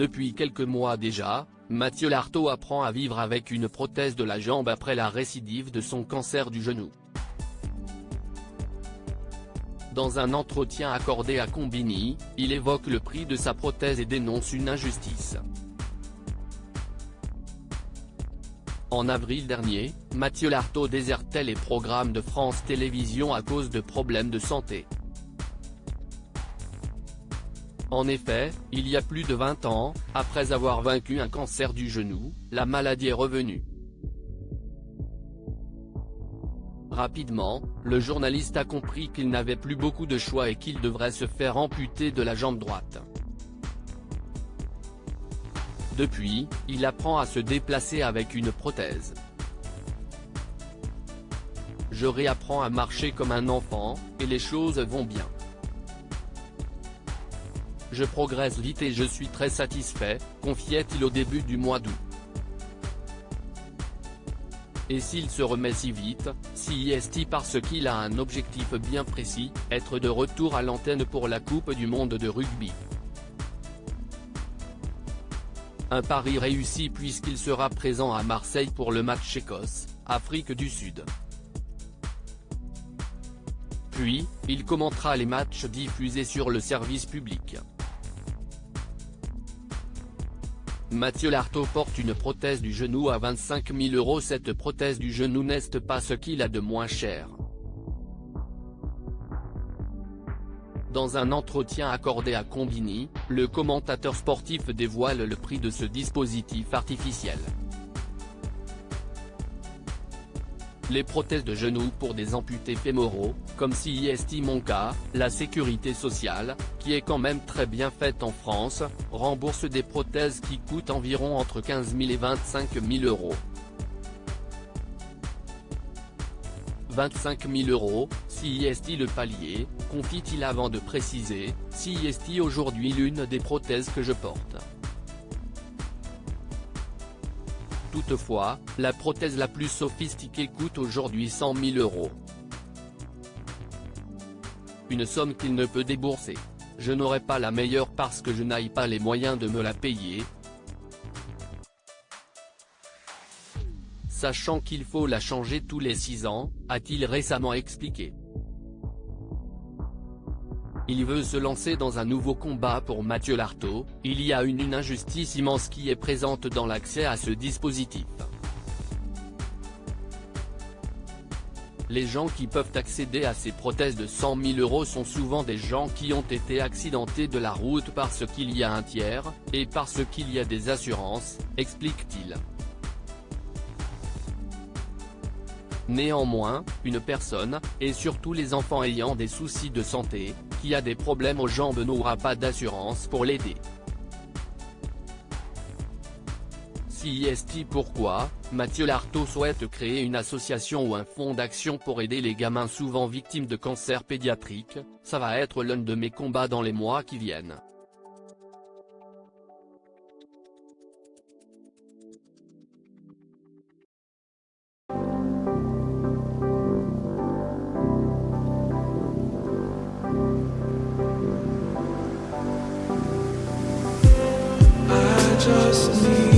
Depuis quelques mois déjà, Mathieu Lartaud apprend à vivre avec une prothèse de la jambe après la récidive de son cancer du genou. Dans un entretien accordé à Combini, il évoque le prix de sa prothèse et dénonce une injustice. En avril dernier, Mathieu Lartaud désertait les programmes de France Télévisions à cause de problèmes de santé. En effet, il y a plus de 20 ans, après avoir vaincu un cancer du genou, la maladie est revenue. Rapidement, le journaliste a compris qu'il n'avait plus beaucoup de choix et qu'il devrait se faire amputer de la jambe droite. Depuis, il apprend à se déplacer avec une prothèse. Je réapprends à marcher comme un enfant, et les choses vont bien. Je progresse vite et je suis très satisfait, confiait-il au début du mois d'août. Et s'il se remet si vite, si est-il parce qu'il a un objectif bien précis, être de retour à l'antenne pour la Coupe du monde de rugby. Un pari réussi puisqu'il sera présent à Marseille pour le match Écosse-Afrique du Sud. Puis, il commentera les matchs diffusés sur le service public. Mathieu Lartaud porte une prothèse du genou à 25 000 €. Cette prothèse du genou n'est pas ce qu'il a de moins cher. Dans un entretien accordé à Combini, le commentateur sportif dévoile le prix de ce dispositif artificiel. Les prothèses de genoux pour des amputés fémoraux, comme si est mon cas, la sécurité sociale, qui est quand même très bien faite en France, rembourse des prothèses qui coûtent environ entre 15 000 et 25 000 €. 25 000 €, si est le palier, confie-t-il avant de préciser, si est aujourd'hui l'une des prothèses que je porte. Toutefois, la prothèse la plus sophistiquée coûte aujourd'hui 100 000 €. Une somme qu'il ne peut débourser. Je n'aurai pas la meilleure parce que je n'aille pas les moyens de me la payer. Sachant qu'il faut la changer tous les 6 ans, a-t-il récemment expliqué. Il veut se lancer dans un nouveau combat pour Mathieu Lartaud. Il y a une injustice immense qui est présente dans l'accès à ce dispositif. Les gens qui peuvent accéder à ces prothèses de 100 000 € sont souvent des gens qui ont été accidentés de la route parce qu'il y a un tiers, et parce qu'il y a des assurances, explique-t-il. Néanmoins, une personne, et surtout les enfants ayant des soucis de santé, qui a des problèmes aux jambes n'aura pas d'assurance pour l'aider. Si est pourquoi, Mathieu Lartaud souhaite créer une association ou un fonds d'action pour aider les gamins souvent victimes de cancer pédiatrique. Ça va être l'un de mes combats dans les mois qui viennent. Just need